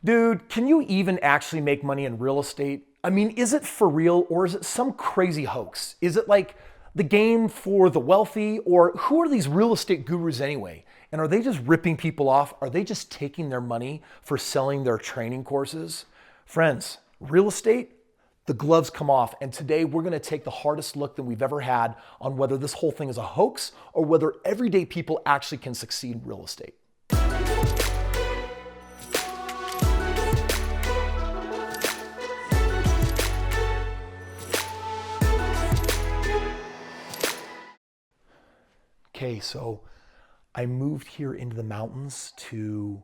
Dude, can you even actually make money in real estate? I mean, is it for real or is it some crazy hoax? Is it like the game for the wealthy, or who are these real estate gurus anyway? And are they just ripping people off? Are they just taking their money for selling their training courses? Friends, real estate, the gloves come off. And today we're going to take the hardest look that we've ever had on whether this whole thing is a hoax or whether everyday people actually can succeed in real estate. Okay, so I moved here into the mountains to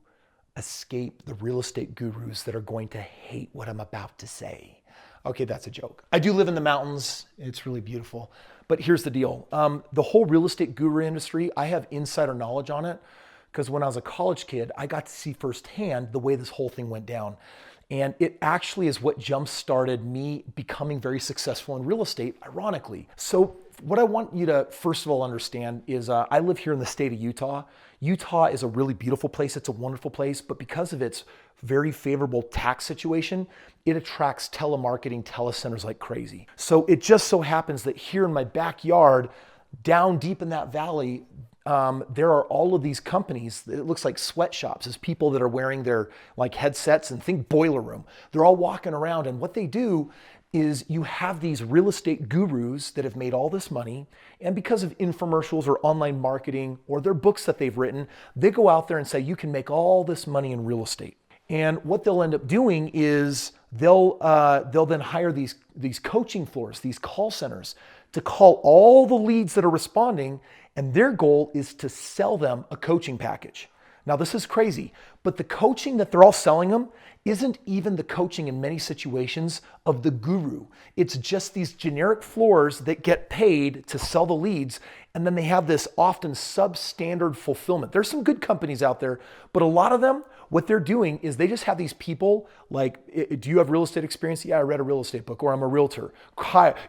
escape the real estate gurus that are going to hate what I'm about to say. Okay, that's a joke. I do live in the mountains. It's really beautiful. But here's the deal. The whole real estate guru industry, I have insider knowledge on it because when I was a college kid, I got to see firsthand the way this whole thing went down. And it actually is what jump-started me becoming very successful in real estate, ironically. So what I want you to first of all understand is I live here in the state of Utah. Utah is a really beautiful place. It's a wonderful place, but because of its very favorable tax situation, it attracts telemarketing telecenters like crazy. So it just so happens that here in my backyard, down deep in that valley, there are all of these companies. It looks like sweatshops. It's people that are wearing their like headsets and think boiler room. They're all walking around, and what they do is you have these real estate gurus that have made all this money, and because of infomercials or online marketing or their books that they've written, they go out there and say you can make all this money in real estate. And what they'll end up doing is they'll then hire these coaching floors, these call centers, to call all the leads that are responding, and their goal is to sell them a coaching package. Now, this is crazy, but the coaching that they're all selling them isn't even the coaching in many situations of the guru. It's just these generic floors that get paid to sell the leads, and then they have this often substandard fulfillment. There's some good companies out there, but a lot of them, what they're doing is they just have these people like, do you have real estate experience? Yeah, I read a real estate book, or I'm a realtor.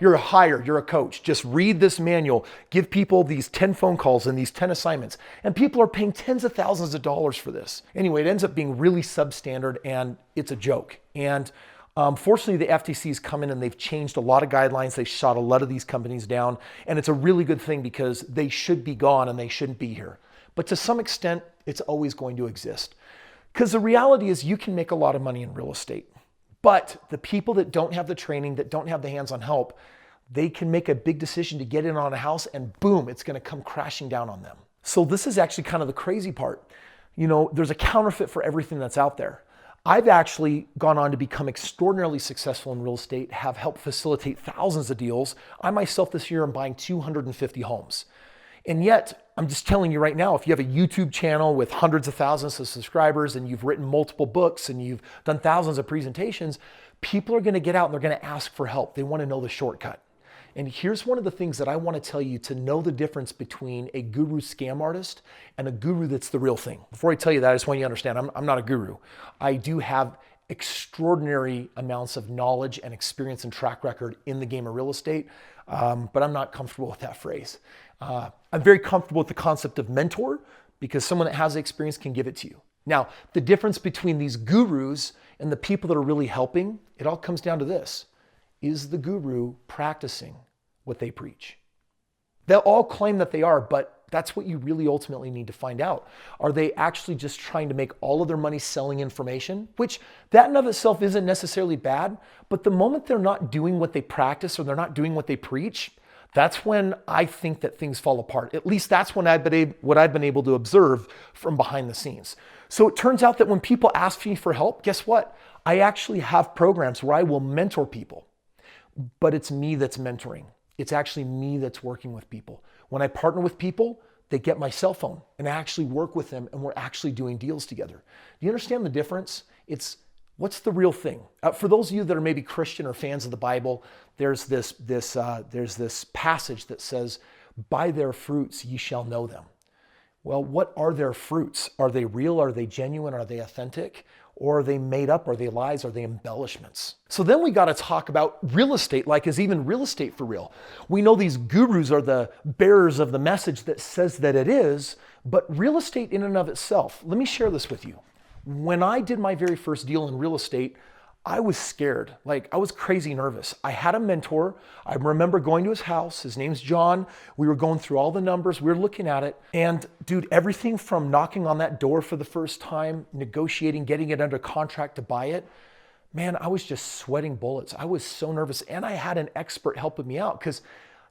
You're hired, you're a coach. Just read this manual. Give people these 10 phone calls and these 10 assignments. And people are paying tens of thousands of dollars for this. Anyway, it ends up being really substandard and it's a joke. And fortunately, the FTC's come in and they've changed a lot of guidelines. They shot a lot of these companies down. And it's a really good thing because they should be gone and they shouldn't be here. But to some extent, it's always going to exist. Because the reality is you can make a lot of money in real estate. But the people that don't have the training, that don't have the hands-on help, they can make a big decision to get in on a house and boom, it's going to come crashing down on them. So this is actually kind of the crazy part. You know, there's a counterfeit for everything that's out there. I've actually gone on to become extraordinarily successful in real estate, have helped facilitate thousands of deals. I myself this year am buying 250 homes. And yet, I'm just telling you right now, if you have a YouTube channel with hundreds of thousands of subscribers and you've written multiple books and you've done thousands of presentations, people are going to get out and they're going to ask for help. They want to know the shortcut. And here's one of the things that I want to tell you to know the difference between a guru scam artist and a guru that's the real thing. Before I tell you that, I just want you to understand, I'm not a guru. I do have extraordinary amounts of knowledge and experience and track record in the game of real estate, but I'm not comfortable with that phrase. I'm very comfortable with the concept of mentor because someone that has the experience can give it to you. Now, the difference between these gurus and the people that are really helping, it all comes down to this. Is the guru practicing what they preach? They'll all claim that they are, but that's what you really ultimately need to find out. Are they actually just trying to make all of their money selling information? Which that in of itself isn't necessarily bad, but the moment they're not doing what they practice or they're not doing what they preach, that's when I think that things fall apart. At least that's when what I've been able to observe from behind the scenes. So it turns out that when people ask me for help, guess what? I actually have programs where I will mentor people, but it's me that's mentoring. It's actually me that's working with people. When I partner with people, they get my cell phone and I actually work with them and we're actually doing deals together. Do you understand the difference? It's what's the real thing? For those of you that are maybe Christian or fans of the Bible, there's this passage that says, "By their fruits ye shall know them." Well, what are their fruits? Are they real? Are they genuine? Are they authentic? Or are they made up? Are they lies? Are they embellishments? So then we got to talk about real estate. Like, is even real estate for real? We know these gurus are the bearers of the message that says that it is, but real estate in and of itself, let me share this with you. When I did my very first deal in real estate, I was scared. Like, I was crazy nervous. I had a mentor. I remember going to his house. His name's John. We were going through all the numbers. We were looking at it. And dude, everything from knocking on that door for the first time, negotiating, getting it under contract to buy it, man, I was just sweating bullets. I was so nervous. And I had an expert helping me out because,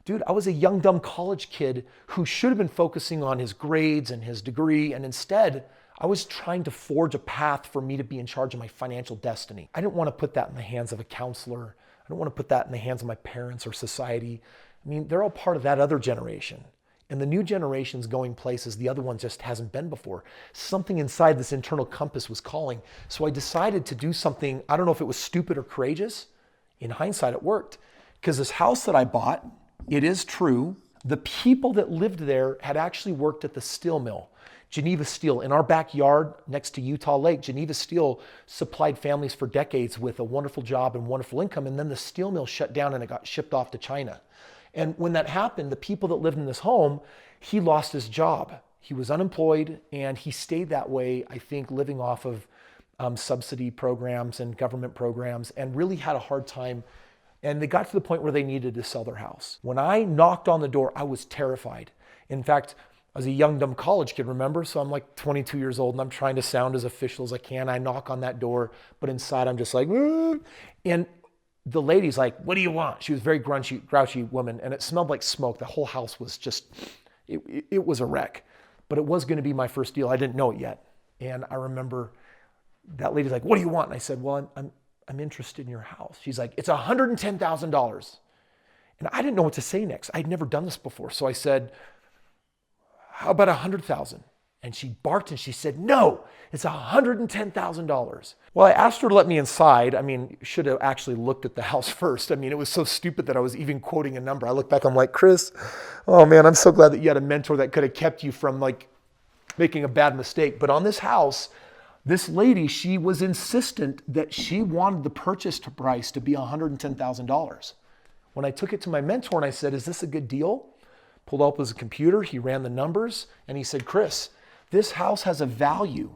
dude, I was a young, dumb college kid who should have been focusing on his grades and his degree. And instead, I was trying to forge a path for me to be in charge of my financial destiny. I didn't want to put that in the hands of a counselor. I don't want to put that in the hands of my parents or society. I mean, they're all part of that other generation. And the new generation's going places the other one just hasn't been before. Something inside this internal compass was calling. So I decided to do something, I don't know if it was stupid or courageous. In hindsight, it worked. Because this house that I bought, it is true, the people that lived there had actually worked at the steel mill. Geneva Steel, in our backyard next to Utah Lake, Geneva Steel supplied families for decades with a wonderful job and wonderful income. And then the steel mill shut down and it got shipped off to China. And when that happened, the people that lived in this home, he lost his job. He was unemployed and he stayed that way, I think, living off of subsidy programs and government programs and really had a hard time. And they got to the point where they needed to sell their house. When I knocked on the door, I was terrified. In fact, I was a young, dumb college kid, remember? So I'm like 22 years old and I'm trying to sound as official as I can. I knock on that door, but inside I'm just like, and the lady's like, what do you want? She was a very grouchy woman and it smelled like smoke. The whole house was just, it was a wreck, but it was going to be my first deal. I didn't know it yet. And I remember that lady's like, what do you want? And I said, well, I'm interested in your house. She's like, it's $110,000. And I didn't know what to say next. I'd never done this before. So I said, how about 100,000? And she barked and she said, no, it's $110,000. Well, I asked her to let me inside. I mean, should have actually looked at the house first. I mean, it was so stupid that I was even quoting a number. I look back, I'm like, Kris, oh man, I'm so glad that you had a mentor that could have kept you from like making a bad mistake. But on this house, this lady, she was insistent that she wanted the purchase price to be $110,000. When I took it to my mentor and I said, is this a good deal? Pulled up his computer, he ran the numbers, and he said, Kris, this house has a value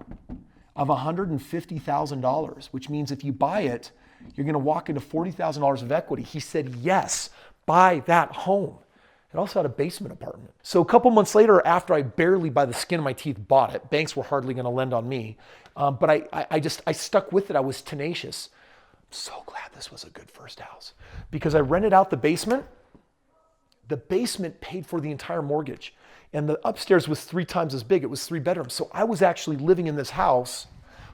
of $150,000, which means if you buy it, you're going to walk into $40,000 of equity. He said, yes, buy that home. It also had a basement apartment. So a couple months later, after I barely by the skin of my teeth bought it, banks were hardly going to lend on me, but I stuck with it. I was tenacious. I'm so glad this was a good first house because I rented out the basement. The basement paid for the entire mortgage. And the upstairs was 3 times as big. It was 3 bedrooms. So I was actually living in this house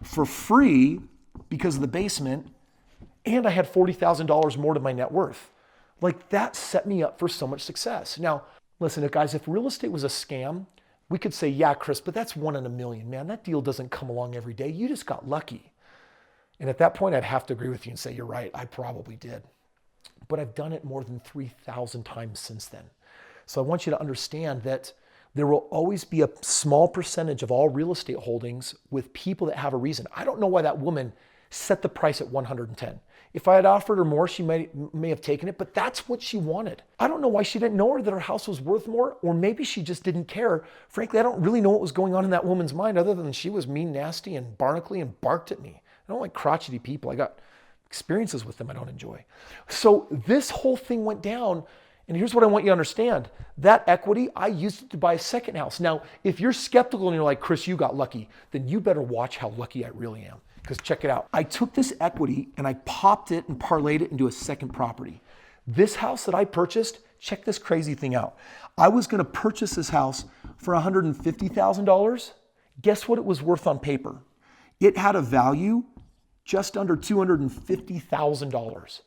for free because of the basement. And I had $40,000 more to my net worth. Like that set me up for so much success. Now, listen, guys, if real estate was a scam, we could say, yeah, Kris, but that's 1 in a million, man. That deal doesn't come along every day. You just got lucky. And at that point, I'd have to agree with you and say, you're right. I probably did. But I've done it more than 3,000 times since then. So I want you to understand that there will always be a small percentage of all real estate holdings with people that have a reason. I don't know why that woman set the price at 110. If I had offered her more, she may have taken it, but that's what she wanted. I don't know why she didn't know that her house was worth more, or maybe she just didn't care. Frankly, I don't really know what was going on in that woman's mind other than she was mean, nasty, and barnacly and barked at me. I don't like crotchety people. I got experiences with them I don't enjoy. So this whole thing went down, and here's what I want you to understand. That equity, I used it to buy a second house. Now, if you're skeptical and you're like, Kris, you got lucky, then you better watch how lucky I really am. Because check it out. I took this equity and I popped it and parlayed it into a second property. This house that I purchased, check this crazy thing out. I was going to purchase this house for $150,000. Guess what it was worth on paper? It had a value just under $250,000.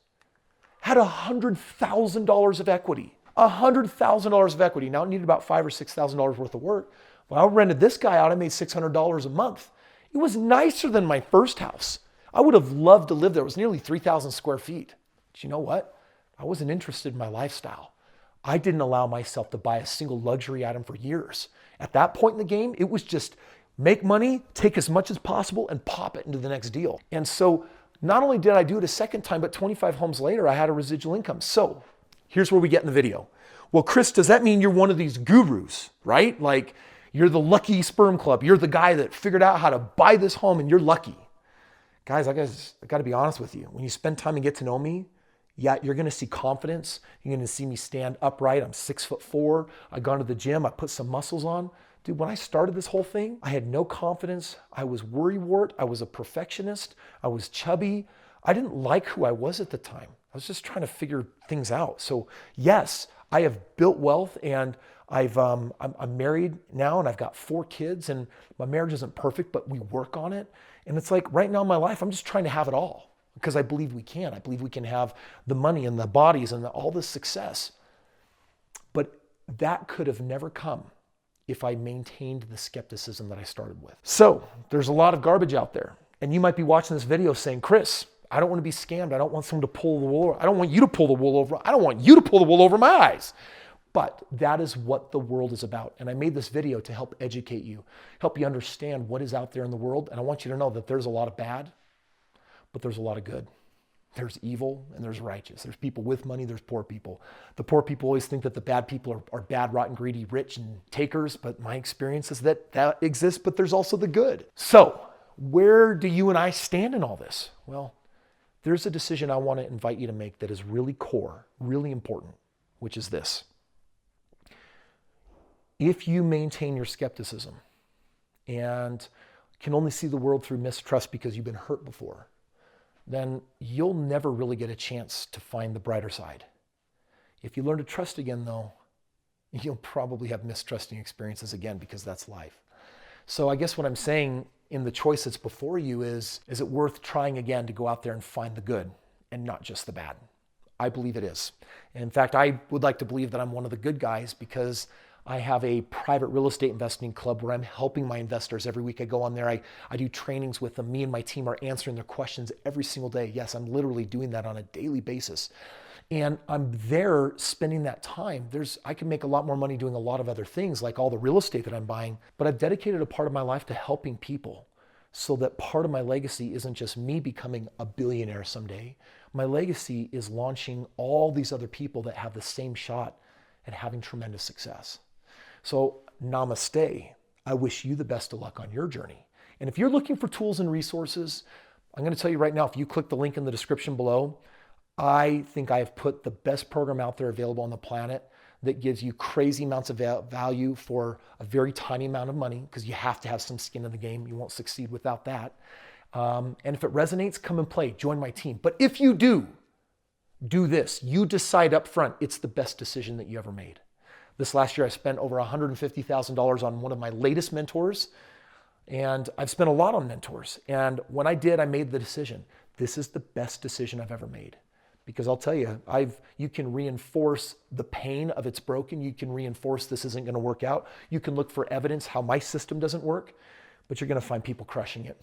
Had $100,000 of equity. $100,000 of equity. Now it needed about $5,000 or $6,000 worth of work. When I rented this guy out, I made $600 a month. It was nicer than my first house. I would have loved to live there. It was nearly 3,000 square feet. But you know what? I wasn't interested in my lifestyle. I didn't allow myself to buy a single luxury item for years. At that point in the game, it was just make money, take as much as possible, and pop it into the next deal. And so not only did I do it a second time, but 25 homes later, I had a residual income. So here's where we get in the video. Well, Kris, does that mean you're one of these gurus, right? Like, You're the lucky sperm club. You're the guy that figured out how to buy this home and you're lucky. Guys, I got to be honest with you. When you spend time and get to know me, yeah, you're going to see confidence. You're going to see me stand upright. I'm 6'4". I gone to the gym. I put some muscles on. Dude, when I started this whole thing, I had no confidence. I was worrywart. I was a perfectionist. I was chubby. I didn't like who I was at the time. I was just trying to figure things out. So yes, I have built wealth, and I'm married now, and I've got 4 kids, and my marriage isn't perfect, but we work on it. And it's like right now in my life, I'm just trying to have it all because I believe we can. I believe we can have the money and the bodies and all this success. But that could have never come if I maintained the skepticism that I started with. So there's a lot of garbage out there. And you might be watching this video saying, Kris, I don't want to be scammed. I don't want someone to pull the wool over. I don't want you to pull the wool over. I don't want you to pull the wool over my eyes. But that is what the world is about. And I made this video to help educate you, help you understand what is out there in the world. And I want you to know that there's a lot of bad, but there's a lot of good. There's evil and there's righteous. There's people with money, there's poor people. The poor people always think that the bad people are bad, rotten, greedy, rich, and takers. But my experience is that exists, but there's also the good. So where do you and I stand in all this? Well, there's a decision I want to invite you to make that is really core, really important, which is this. If you maintain your skepticism and can only see the world through mistrust because you've been hurt before, then you'll never really get a chance to find the brighter side. If you learn to trust again, though, you'll probably have mistrusting experiences again because that's life. So I guess what I'm saying in the choice that's before you is it worth trying again to go out there and find the good and not just the bad? I believe it is. And in fact, I would like to believe that I'm one of the good guys because I have a private real estate investing club where I'm helping my investors. Every week I go on there, I do trainings with them. Me and my team are answering their questions every single day. Yes, I'm literally doing that on a daily basis. And I'm there spending that time. I can make a lot more money doing a lot of other things, like all the real estate that I'm buying, but I've dedicated a part of my life to helping people so that part of my legacy isn't just me becoming a billionaire someday. My legacy is launching all these other people that have the same shot at having tremendous success. So namaste. I wish you the best of luck on your journey. And if you're looking for tools and resources, I'm going to tell you right now, if you click the link in the description below, I think I have put the best program out there available on the planet that gives you crazy amounts of value for a very tiny amount of money, because you have to have some skin in the game. You won't succeed without that. And if it resonates, come and play. Join my team. But if you do this. You decide up front, it's the best decision that you ever made. This last year, I spent over $150,000 on one of my latest mentors. And I've spent a lot on mentors. And when I did, I made the decision. This is the best decision I've ever made. Because I'll tell you, you can reinforce the pain of it's broken. You can reinforce this isn't going to work out. You can look for evidence how my system doesn't work, but you're going to find people crushing it.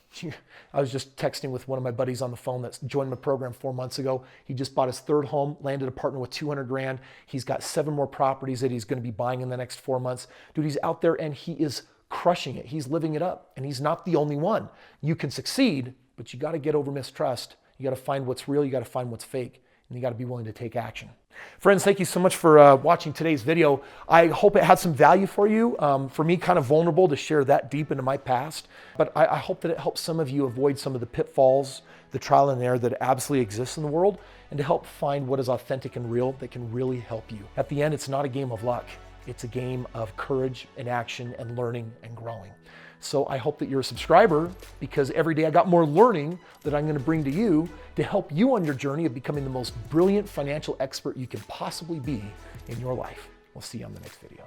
I was just texting with one of my buddies on the phone that's joined my program 4 months ago. He just bought his 3rd home, landed a partner with $200 grand. He's got 7 more properties that he's going to be buying in the next 4 months. Dude, he's out there and he is crushing it. He's living it up, and he's not the only one. You can succeed, but you got to get over mistrust. You got to find what's real. You got to find what's fake. And you got to be willing to take action. Friends, thank you so much for watching today's video. I hope it had some value for you. For me, kind of vulnerable to share that deep into my past. But I hope that it helps some of you avoid some of the pitfalls, the trial and error that absolutely exists in the world, and to help find what is authentic and real that can really help you. At the end, it's not a game of luck. It's a game of courage and action and learning and growing. So I hope that you're a subscriber, because every day I got more learning that I'm going to bring to you to help you on your journey of becoming the most brilliant financial expert you can possibly be in your life. We'll see you on the next video.